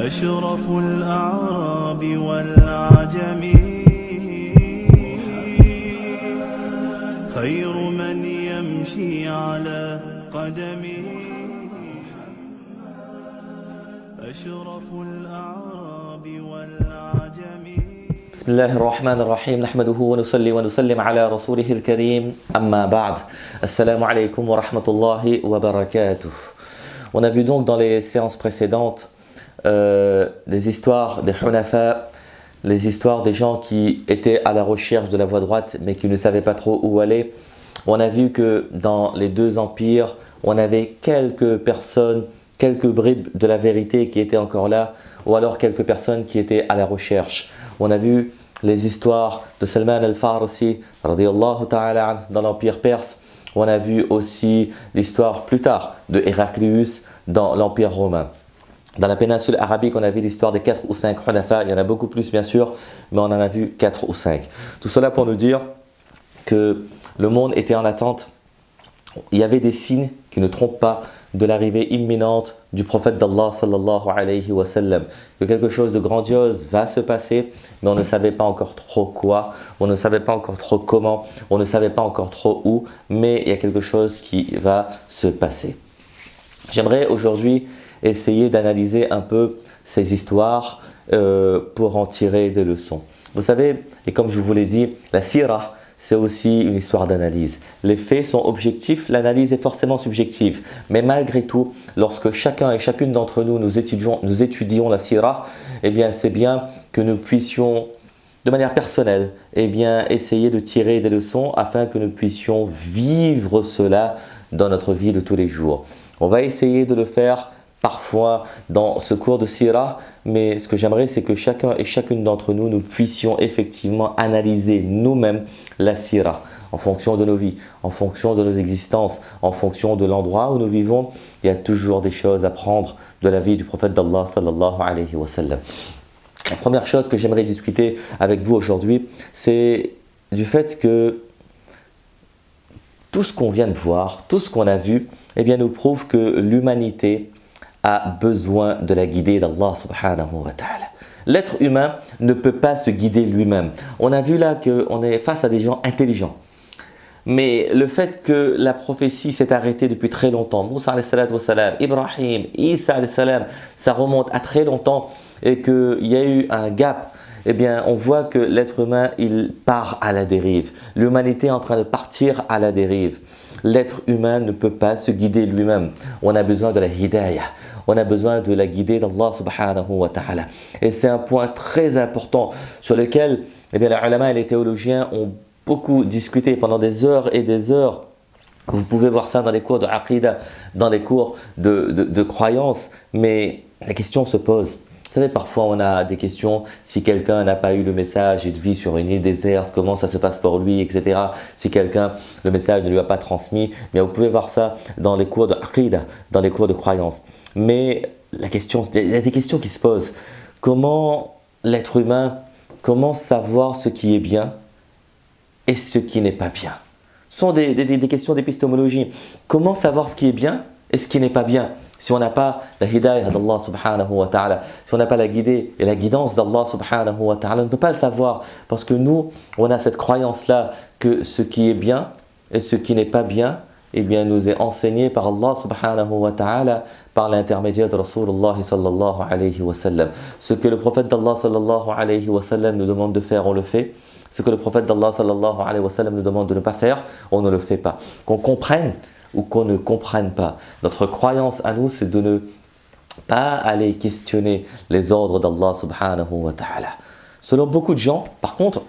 أشرف الأعراب والعجم خير من يمشي على قدمه أشرف الأعراب والعجم. بسم الله الرحمن الرحيم نحمده ونصلي ونسلم على رسوله الكريم أما بعد السلام عليكم ورحمة الله وبركاته. On a vu donc dans les séances précédentes des histoires des Hunafa, les histoires des gens qui étaient à la recherche de la voie droite mais qui ne savaient pas trop où aller. On a vu que dans les deux empires, on avait quelques personnes, quelques bribes de la vérité qui étaient encore là, ou alors quelques personnes qui étaient à la recherche. On a vu les histoires de Salman al-Farsi radiyallahu ta'ala anhu, dans l'empire perse. On a vu aussi l'histoire plus tard de Héraclius dans l'empire romain. Dans la péninsule arabique, on a vu l'histoire des 4 ou 5 Hunafa. Il y en a beaucoup plus bien sûr, mais on en a vu 4 ou 5. Tout cela pour nous dire que le monde était en attente. Il y avait des signes qui ne trompent pas de l'arrivée imminente du prophète d'Allah sallallahu alayhi wa sallam. Que quelque chose de grandiose va se passer, mais on ne savait pas encore trop quoi, on ne savait pas encore trop comment, on ne savait pas encore trop où, mais il y a quelque chose qui va se passer. J'aimerais aujourd'hui essayer d'analyser un peu ces histoires pour en tirer des leçons. Vous savez, et comme je vous l'ai dit, la sirah, c'est aussi une histoire d'analyse. Les faits sont objectifs, l'analyse est forcément subjective. Mais malgré tout, lorsque chacun et chacune d'entre nous, nous étudions la sirah, eh bien c'est bien que nous puissions, de manière personnelle, eh bien, essayer de tirer des leçons afin que nous puissions vivre cela dans notre vie de tous les jours. On va essayer de le faire parfois dans ce cours de sirah, mais ce que j'aimerais, c'est que chacun et chacune d'entre nous, nous puissions effectivement analyser nous-mêmes la sirah en fonction de nos vies, en fonction de nos existences, en fonction de l'endroit où nous vivons. Il y a toujours des choses à prendre de la vie du prophète d'Allah sallallahu alayhi wa sallam. La première chose que j'aimerais discuter avec vous aujourd'hui, c'est du fait que tout ce qu'on vient de voir, tout ce qu'on a vu, eh bien, nous prouve que l'humanité a besoin de la guidée d'Allah subhanahu wa ta'ala. L'être humain ne peut pas se guider lui-même. On a vu là qu'on est face à des gens intelligents. Mais le fait que la prophétie s'est arrêtée depuis très longtemps, Moussa alayhi salatu wa salam, Ibrahim, Isa alayhi salam, ça remonte à très longtemps et qu'il y a eu un gap, eh bien on voit que l'être humain, il part à la dérive. L'humanité est en train de partir à la dérive. L'être humain ne peut pas se guider lui-même. On a besoin de la hidayah. On a besoin de la guidée d'Allah subhanahu wa ta'ala. Et c'est un point très important sur lequel eh bien, les ulama et les théologiens ont beaucoup discuté pendant des heures et des heures. Vous pouvez voir ça dans les cours de aqida, dans les cours de croyance, mais la question se pose. Vous savez, parfois on a des questions, si quelqu'un n'a pas eu le message et vit sur une île déserte, comment ça se passe pour lui, etc. Si quelqu'un, le message ne lui a pas transmis, mais vous pouvez voir ça dans les cours de aqida, dans les cours de croyance. Mais il y a des questions qui se posent. Comment l'être humain, comment savoir ce qui est bien et ce qui n'est pas bien? Ce sont des questions d'épistémologie. Comment savoir ce qui est bien et ce qui n'est pas bien? Si on n'a pas la hidayah d'Allah subhanahu wa ta'ala, si on n'a pas la guidée et la guidance d'Allah subhanahu wa ta'ala, on ne peut pas le savoir. Parce que nous, on a cette croyance-là que ce qui est bien et ce qui n'est pas bien, eh bien, nous est enseigné par Allah subhanahu wa ta'ala par l'intermédiaire de Rasulullah sallallahu alayhi wa sallam. Ce que le prophète d'Allah sallallahu alayhi wa sallam nous demande de faire, on le fait. Ce que le prophète d'Allah sallallahu alayhi wa sallam nous demande de ne pas faire, on ne le fait pas. Qu'on comprenne ou qu'on ne comprenne pas. Notre croyance à nous, c'est de ne pas aller questionner les ordres d'Allah subhanahu wa ta'ala. Selon beaucoup de gens, par contre,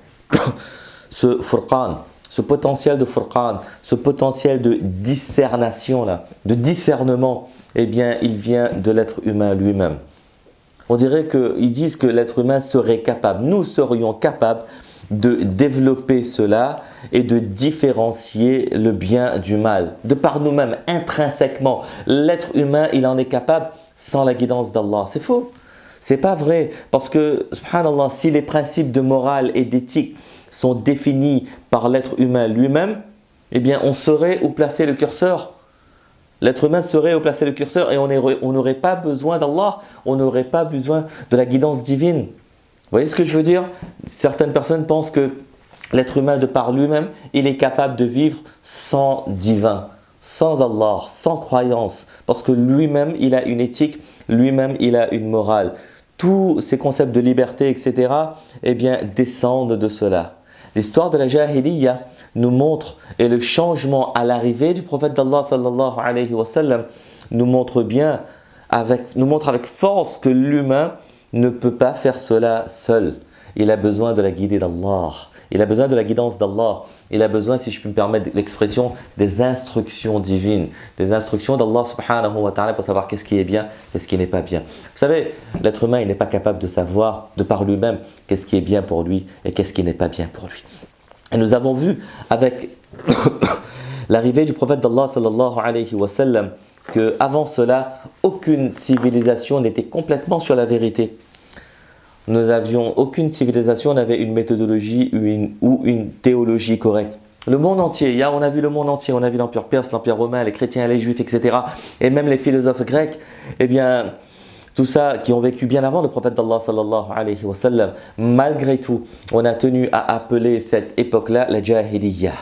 ce furqan, ce potentiel de furqan, ce potentiel de discernation là, de discernement, eh bien, il vient de l'être humain lui-même. On dirait qu'ils disent que l'être humain serait capable, nous serions capables de développer cela et de différencier le bien du mal. De par nous-mêmes, intrinsèquement, l'être humain, il en est capable sans la guidance d'Allah. C'est faux. C'est pas vrai. Parce que, subhanallah, si les principes de morale et d'éthique sont définis par l'être humain lui-même, eh bien, on saurait où placer le curseur. L'être humain serait où placer le curseur et on n'aurait pas besoin d'Allah, on n'aurait pas besoin de la guidance divine. Vous voyez ce que je veux dire? Certaines personnes pensent que l'être humain, de par lui-même, il est capable de vivre sans divin, sans Allah, sans croyance, parce que lui-même, il a une éthique, lui-même, il a une morale. Tous ces concepts de liberté, etc., eh bien, descendent de cela. L'histoire de la Jahiliya nous montre, et le changement à l'arrivée du prophète d'Allah sallallahu alayhi wa sallam nous montre avec force que l'humain ne peut pas faire cela seul. Il a besoin de la guidée d'Allah. Il a besoin de la guidance d'Allah. Il a besoin, si je peux me permettre l'expression, des instructions divines, des instructions d'Allah subhanahu wa ta'ala pour savoir qu'est-ce qui est bien, qu'est-ce qui n'est pas bien. Vous savez, l'être humain, il n'est pas capable de savoir de par lui-même qu'est-ce qui est bien pour lui et qu'est-ce qui n'est pas bien pour lui. Et nous avons vu avec l'arrivée du prophète d'Allah sallallahu alayhi wa sallam qu'avant cela, aucune civilisation n'était complètement sur la vérité. Nous n'avions aucune civilisation n'avait une méthodologie ou une théologie correcte. Le monde entier, on a vu le monde entier, on a vu l'Empire perse, l'Empire romain, les chrétiens, les juifs, etc. Et même les philosophes grecs, eh bien, tout ça qui ont vécu bien avant le prophète d'Allah sallallahu alayhi wa sallam. Malgré tout, on a tenu à appeler cette époque-là la Jahiliya.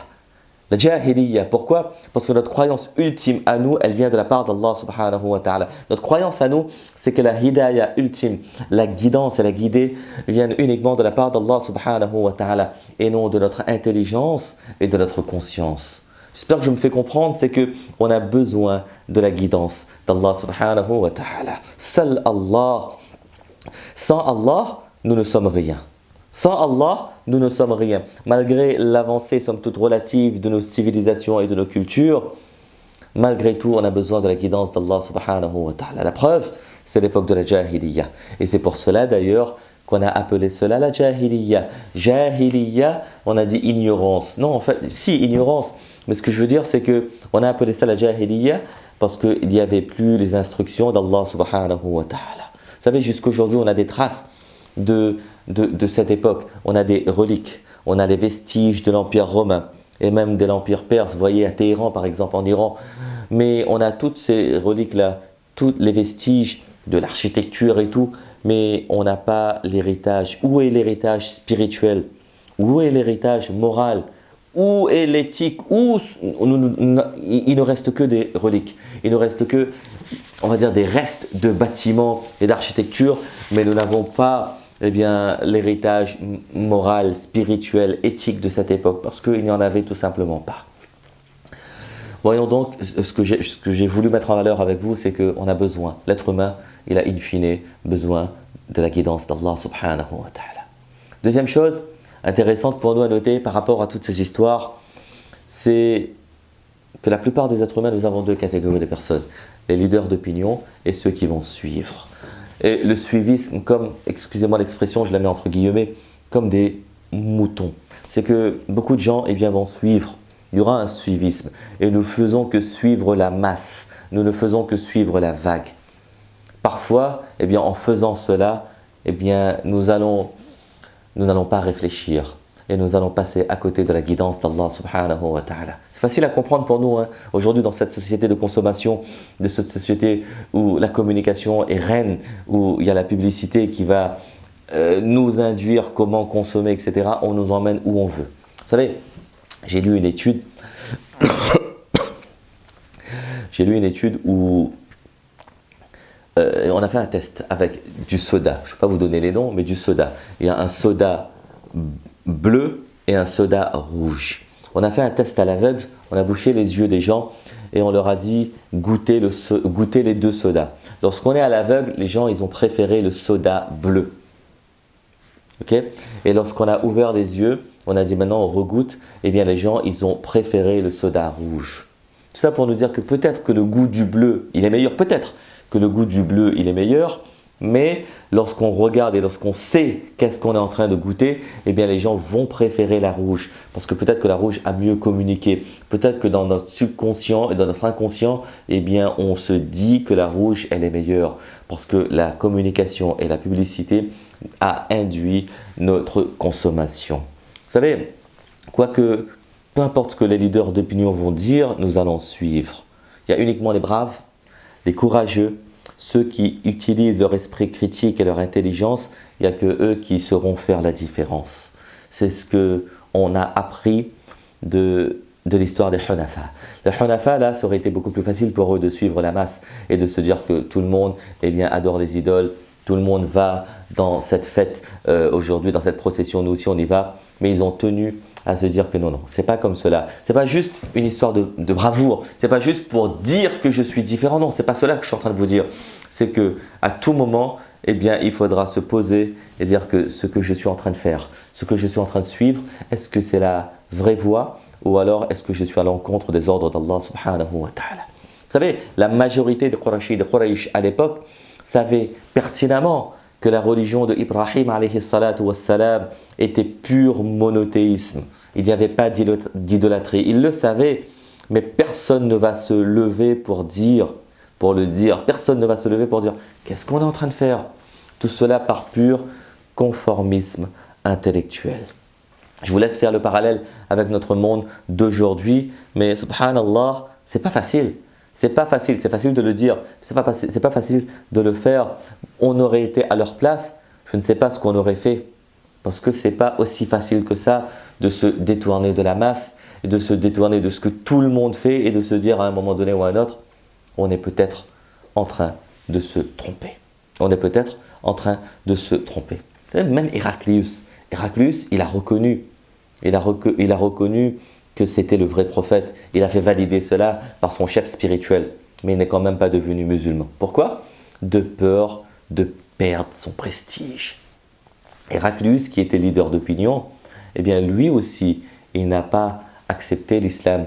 La Jahiliya, pourquoi? Parce que notre croyance ultime à nous, elle vient de la part d'Allah subhanahu wa ta'ala. Notre croyance à nous, c'est que la hidayah ultime, la guidance et la guidée viennent uniquement de la part d'Allah subhanahu wa ta'ala et non de notre intelligence et de notre conscience. J'espère que je me fais comprendre, c'est qu'on a besoin de la guidance d'Allah subhanahu wa ta'ala. Seul Allah. Sans Allah, nous ne sommes rien. Sans Allah, nous ne sommes rien. Malgré l'avancée, somme toute relative de nos civilisations et de nos cultures, malgré tout, on a besoin de la guidance d'Allah subhanahu wa ta'ala. La preuve, c'est l'époque de la Jahiliya. Et c'est pour cela d'ailleurs qu'on a appelé cela la Jahiliya. Jahiliya, on a dit ignorance. Non, en fait, si, ignorance. Mais ce que je veux dire, c'est qu'on a appelé ça la Jahiliya parce qu'il n'y avait plus les instructions d'Allah subhanahu wa ta'ala. Vous savez, jusqu'aujourd'hui, on a des traces de cette époque. On a des reliques, on a les vestiges de l'Empire romain et même de l'Empire perse, vous voyez à Téhéran par exemple, en Iran. Mais on a toutes ces reliques-là, tous les vestiges de l'architecture et tout, mais on n'a pas l'héritage. Où est l'héritage spirituel? Où est l'héritage moral? Où est l'éthique? Il ne reste que des reliques. Il ne reste que, on va dire, des restes de bâtiments et d'architecture, mais nous n'avons pas l'héritage moral, spirituel, éthique de cette époque, parce qu'il n'y en avait tout simplement pas. Voyons donc, ce que j'ai voulu mettre en valeur avec vous, c'est qu'on a besoin, l'être humain, il a in fine besoin de la guidance d'Allah subhanahu wa ta'ala. Deuxième chose intéressante pour nous à noter par rapport à toutes ces histoires, c'est que la plupart des êtres humains, nous avons deux catégories de personnes, les leaders d'opinion et ceux qui vont suivre. Et le suivisme, comme, excusez-moi l'expression, je la mets entre guillemets, comme des moutons. C'est que beaucoup de gens vont suivre. Il y aura un suivisme. Et nous ne faisons que suivre la masse. Nous ne faisons que suivre la vague. Parfois, en faisant cela, nous n'allons pas réfléchir. Et nous allons passer à côté de la guidance d'Allah subhanahu wa ta'ala. C'est facile à comprendre pour nous, aujourd'hui dans cette société de consommation, de cette société où la communication est reine, où il y a la publicité qui va nous induire comment consommer, etc. On nous emmène où on veut. Vous savez, j'ai lu une étude où on a fait un test avec du soda. Je ne vais pas vous donner les noms, mais du soda. Il y a un soda bleu et un soda rouge. On a fait un test à l'aveugle, on a bouché les yeux des gens et on leur a dit goûtez les deux sodas. Lorsqu'on est à l'aveugle, les gens ils ont préféré le soda bleu. Okay? Et lorsqu'on a ouvert les yeux, on a dit maintenant on regoute, les gens ils ont préféré le soda rouge. Tout ça pour nous dire que peut-être que le goût du bleu il est meilleur, peut-être que le goût du bleu il est meilleur, mais lorsqu'on regarde et lorsqu'on sait qu'est-ce qu'on est en train de goûter, les gens vont préférer la rouge. Parce que peut-être que la rouge a mieux communiqué. Peut-être que dans notre subconscient et dans notre inconscient, on se dit que la rouge, elle est meilleure. Parce que la communication et la publicité a induit notre consommation. Vous savez, quoique, peu importe ce que les leaders d'opinion vont dire, nous allons suivre. Il y a uniquement les braves, les courageux, ceux qui utilisent leur esprit critique et leur intelligence. Il n'y a que eux qui sauront faire la différence. C'est ce qu'on a appris de l'histoire des Hunafa. Les Hunafa, là, ça aurait été beaucoup plus facile pour eux de suivre la masse et de se dire que tout le monde adore les idoles, tout le monde va dans cette fête aujourd'hui, dans cette procession, nous aussi on y va. Mais ils ont tenu à se dire que non, c'est pas comme cela. C'est pas juste une histoire de bravoure. C'est pas juste pour dire que je suis différent. Non, c'est pas cela que je suis en train de vous dire. C'est que à tout moment, il faudra se poser et dire que ce que je suis en train de faire, ce que je suis en train de suivre, est-ce que c'est la vraie voie ou alors est-ce que je suis à l'encontre des ordres d'Allah subhanahu wa ta'ala. Vous savez, la majorité des Quraysh à l'époque savaient pertinemment que la religion de Ibrahim alayhi salatu wassalam était pur monothéisme. Il n'y avait pas d'idolâtrie. Ils le savaient, mais personne ne va se lever pour le dire. Personne ne va se lever pour dire qu'est-ce qu'on est en train de faire. Tout cela par pur conformisme intellectuel. Je vous laisse faire le parallèle avec notre monde d'aujourd'hui, mais subhanallah, c'est pas facile. C'est facile de le dire, c'est pas facile de le faire. On aurait été à leur place, je ne sais pas ce qu'on aurait fait. Parce que c'est pas aussi facile que ça de se détourner de la masse et de se détourner de ce que tout le monde fait et de se dire à un moment donné ou à un autre, on est peut-être en train de se tromper. On est peut-être en train de se tromper. Même Héraclius, il a reconnu que c'était le vrai prophète. Il a fait valider cela par son chef spirituel. Mais il n'est quand même pas devenu musulman. Pourquoi ? De peur de perdre son prestige. Héraclius, qui était leader d'opinion, lui aussi, il n'a pas accepté l'islam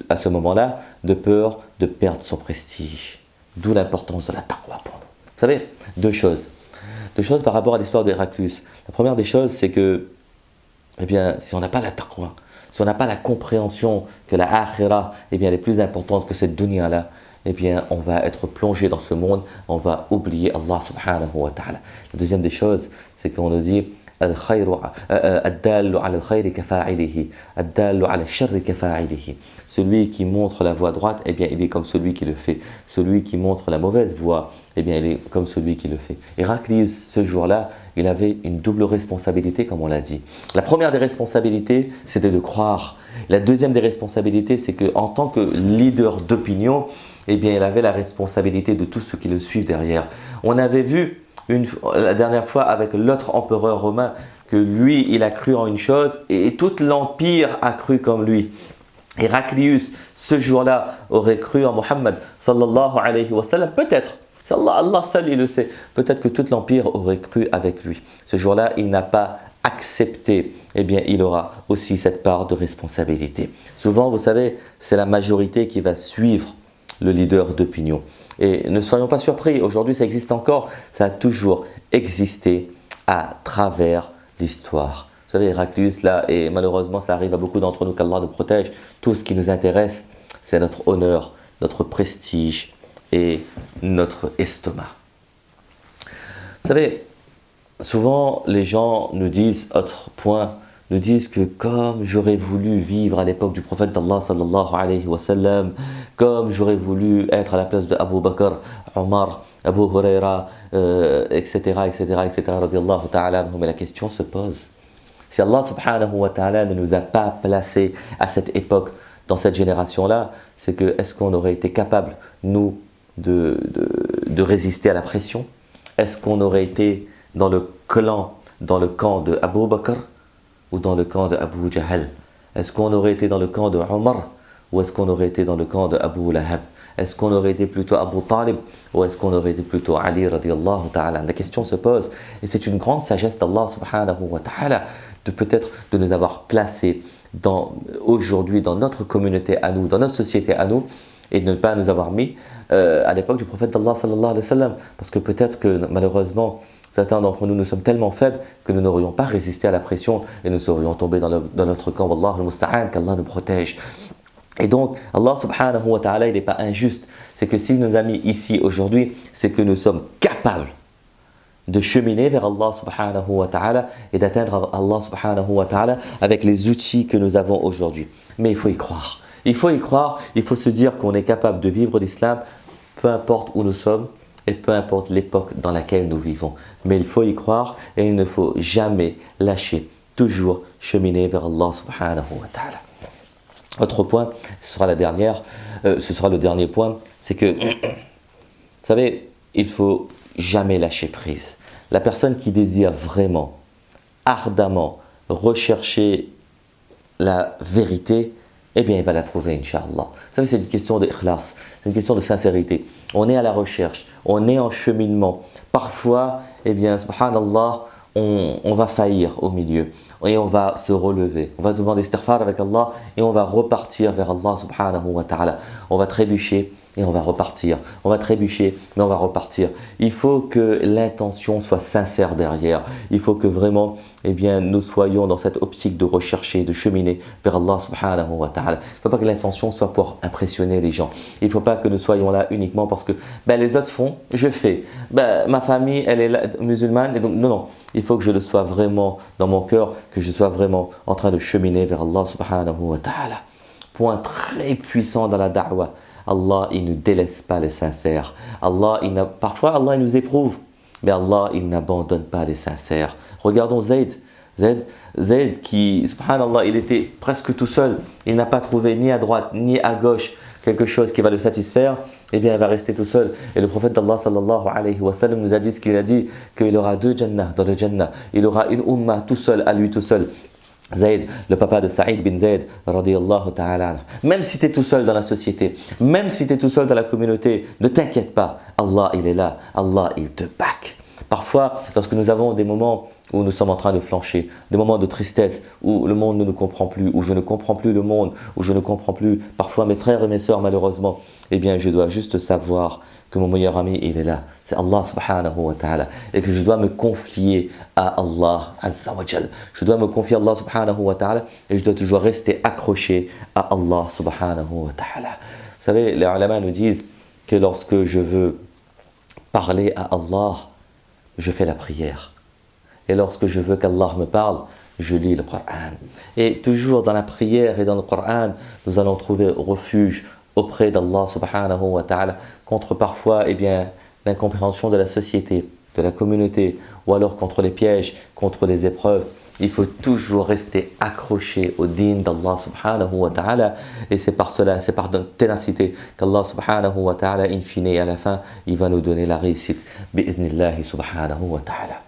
à ce moment-là, de peur de perdre son prestige. D'où l'importance de la taqwa pour nous. Vous savez, deux choses par rapport à l'histoire d'Héraclius. La première des choses, c'est que, si on n'a pas la taqwa, si on n'a pas la compréhension que la akhira, elle est plus importante que cette dunya-là, on va être plongé dans ce monde, on va oublier Allah subhanahu wa ta'ala. La deuxième des choses, c'est qu'on nous dit celui qui montre la voie droite, il est comme celui qui le fait. Celui qui montre la mauvaise voie, il est comme celui qui le fait. Héraclius, ce jour-là, il avait une double responsabilité, comme on l'a dit. La première des responsabilités, c'était de croire. La deuxième des responsabilités, c'est qu'en tant que leader d'opinion, il avait la responsabilité de tous ceux qui le suivent derrière. On avait vu la dernière fois avec l'autre empereur romain que lui, il a cru en une chose et tout l'empire a cru comme lui. Héraclius, ce jour-là, aurait cru en Muhammad sallallahu alayhi wa sallam, peut-être. Allah seul, il le sait. Peut-être que tout l'empire aurait cru avec lui. Ce jour-là, il n'a pas accepté. Il aura aussi cette part de responsabilité. Souvent, vous savez, c'est la majorité qui va suivre le leader d'opinion. Et ne soyons pas surpris, aujourd'hui ça existe encore, ça a toujours existé à travers l'histoire. Vous savez, Héraclius, là, et malheureusement ça arrive à beaucoup d'entre nous, qu'Allah nous protège, tout ce qui nous intéresse, c'est notre honneur, notre prestige et notre estomac. Vous savez, souvent les gens nous disent, autre point, nous disent que comme j'aurais voulu vivre à l'époque du prophète d'Allah sallallahu alayhi wa sallam, comme j'aurais voulu être à la place de Abu Bakr, Omar, Abu Huraira, etc., radiallahu ta'ala anhum. Mais la question se pose, si Allah subhanahu wa ta'ala ne nous a pas placés à cette époque, dans cette génération-là, c'est que est-ce qu'on aurait été capable, nous, de résister à la pression? Est-ce qu'on aurait été dans le camp de Abu Bakr ou dans le camp de Abu Jahl? Est-ce qu'on aurait été dans le camp de Omar ou est-ce qu'on aurait été dans le camp de Abu Lahab? Est-ce qu'on aurait été plutôt Abu Talib ou est-ce qu'on aurait été plutôt Ali radiallahu ta'ala? La question se pose et c'est une grande sagesse d'Allah subhanahu wa ta'ala de peut-être de nous avoir placés aujourd'hui dans notre communauté à nous, dans notre société à nous, et de ne pas nous avoir mis à l'époque du prophète d'Allah sallallahu alayhi wa sallam, parce que peut-être que malheureusement certains d'entre nous sommes tellement faibles que nous n'aurions pas résisté à la pression et nous serions tombés dans notre camp. Wallahu al-musta'an, qu'Allah nous protège. Et donc, Allah subhanahu wa ta'ala, il n'est pas injuste. C'est que s'il nous a mis ici aujourd'hui, c'est que nous sommes capables de cheminer vers Allah subhanahu wa ta'ala et d'atteindre Allah subhanahu wa ta'ala avec les outils que nous avons aujourd'hui. Mais il faut y croire. Il faut y croire, il faut se dire qu'on est capable de vivre l'islam, peu importe où nous sommes et peu importe l'époque dans laquelle nous vivons. Mais il faut y croire et il ne faut jamais lâcher, toujours cheminer vers Allah subhanahu wa ta'ala. Autre point, ce sera le dernier point, c'est que, vous savez, il faut jamais lâcher prise. La personne qui désire vraiment, ardemment, rechercher la vérité, eh bien, il va la trouver, Inch'Allah. Vous savez, c'est une question d'ikhlas, c'est une question de sincérité. On est à la recherche, on est en cheminement. Parfois, eh bien, subhanallah, on va faillir au milieu et on va se relever. On va demander istighfar avec Allah et on va repartir vers Allah subhanahu wa ta'ala. On va trébucher et on va repartir. On va trébucher, mais on va repartir. Il faut que l'intention soit sincère derrière. Il faut que vraiment, eh bien, nous soyons dans cette optique de rechercher, de cheminer vers Allah subhanahu wa ta'ala. Il ne faut pas que l'intention soit pour impressionner les gens. Il ne faut pas que nous soyons là uniquement parce que les autres font, je fais. Ma famille, elle est là, musulmane, et donc non. Il faut que je le sois vraiment dans mon cœur, que je sois vraiment en train de cheminer vers Allah subhanahu wa ta'ala. Point très puissant dans la da'wah. Allah, il ne délaisse pas les sincères. Parfois, Allah, il nous éprouve. Mais Allah, il n'abandonne pas les sincères. Regardons Zayd. Zayd qui, subhanallah, il était presque tout seul. Il n'a pas trouvé ni à droite, ni à gauche quelque chose qui va le satisfaire. Eh bien, il va rester tout seul. Et le prophète d'Allah, sallallahu alayhi wa sallam, nous a dit ce qu'il a dit, qu'il aura 2 jannahs dans le jannah. Il aura une ummah tout seul, à lui tout seul. Zayd, le papa de Saïd bin Zayd, radiyallahu ta'ala. Même si tu es tout seul dans la société, même si tu es tout seul dans la communauté, ne t'inquiète pas, Allah il est là, Allah il te back. Parfois, lorsque nous avons des moments où nous sommes en train de flancher, des moments de tristesse, où le monde ne nous comprend plus, où je ne comprends plus le monde, où je ne comprends plus parfois mes frères et mes sœurs malheureusement, eh bien je dois juste savoir que mon meilleur ami, il est là. C'est Allah subhanahu wa ta'ala. Et que je dois me confier à Allah azza wa jal. Je dois me confier à Allah subhanahu wa ta'ala et je dois toujours rester accroché à Allah subhanahu wa ta'ala. Vous savez, les ulama nous disent que lorsque je veux parler à Allah, je fais la prière. Et lorsque je veux qu'Allah me parle, je lis le Coran. Et toujours dans la prière et dans le Coran, nous allons trouver refuge auprès d'Allah subhanahu wa ta'ala contre parfois l'incompréhension de la société, de la communauté ou alors contre les pièges, contre les épreuves. Il faut toujours rester accroché au din d'Allah subhanahu wa ta'ala et c'est par cela, c'est par notre ténacité qu'Allah subhanahu wa ta'ala in fine et à la fin, il va nous donner la réussite bi'iznillahi subhanahu wa ta'ala.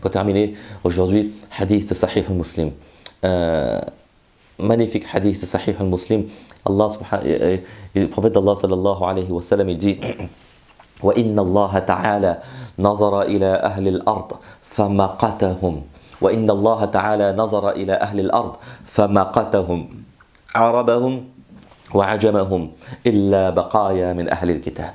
Pour terminer, aujourd'hui, hadith de Sahih al-Muslim. Magnifique hadith de Sahih al-Muslim. Le prophète d'Allah sallallahu alayhi wa sallam, il dit وَإِنَّ اللَّهَ تَعَالَى نَظَرَ إِلَى أَهْلِ الْأَرْضِ فَمَقَتَهُمْ وَإِنَّ اللَّهَ تَعَالَى نَظَرَ إِلَى أَهْلِ الْأَرْضِ فَمَقَتَهُمْ عَرَبَهُمْ وَعَجَمَهُمْ إِلَّا بَقَايَا مِنْ أَهْلِ الْكِتَابِ.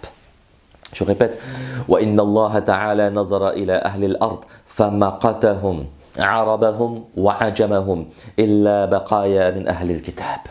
Je répète, وَإِنَّ اللَّهَ تَعَالَى نَظَرَ إِلَى أَهْلِ الْأَرْضِ فَمَقَتَهُمْ عَرَبَهُمْ وَعَجَمَهُمْ إِلَّا بَقَايَا مِنْ أَهْلِ الْكِتَابِ.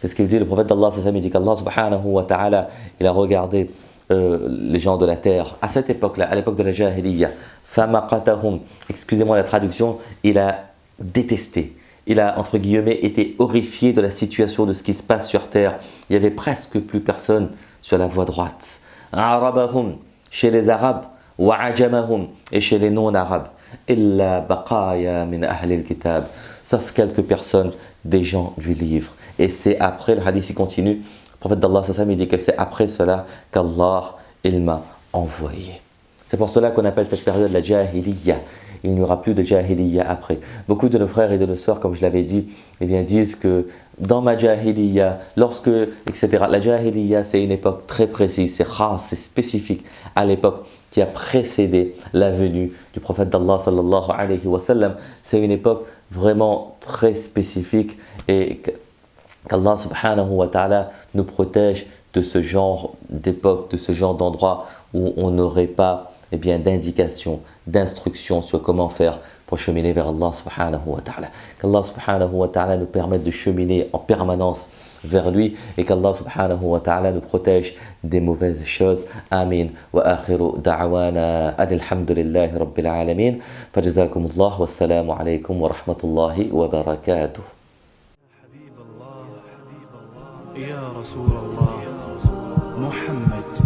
Qu'est-ce qu'il dit le prophète d'Allah, il dit qu'Allah subhanahu wa ta'ala, il a regardé les gens de la terre à cette époque-là, à l'époque de la Jahiliya. Famaqatahum, excusez-moi la traduction, il a détesté. Il a, entre guillemets, été horrifié de la situation de ce qui se passe sur terre. Il n'y avait presque plus personne sur la voie droite. Arabahum, chez les Arabes, wa ajamahum, et chez les non-Arabes. Illa baqaya min ahli al-kitab, sauf quelques personnes des gens du livre. Et c'est après, le hadith il continue, le prophète d'Allah il dit que c'est après cela qu'Allah il m'a envoyé. C'est pour cela qu'on appelle cette période la Jahiliya. Il n'y aura plus de Jahiliya après. Beaucoup de nos frères et de nos sœurs, comme je l'avais dit, eh bien, disent que dans ma Jahiliya, lorsque, etc. La Jahiliya, c'est une époque très précise, c'est khas, c'est spécifique à l'époque qui a précédé la venue du prophète d'Allah sallallahu alayhi wa sallam. C'est une époque vraiment très spécifique et qu'Allah subhanahu wa ta'ala nous protège de ce genre d'époque, de ce genre d'endroit où on n'aurait pas d'indications, d'instructions sur comment faire pour cheminer vers Allah subhanahu wa ta'ala. Qu'Allah subhanahu wa ta'ala nous permette de cheminer en permanence vers lui et qu'Allah subhanahu wa ta'ala nous protège des mauvaises choses. Amin. Wa akhiru da'wana alhamdulillahi rabbil alamin. Fajazakumullah wassalamu alaykum wa rahmatullahi wa barakatuh. حبيب الله حبيب الله يا رسول الله محمد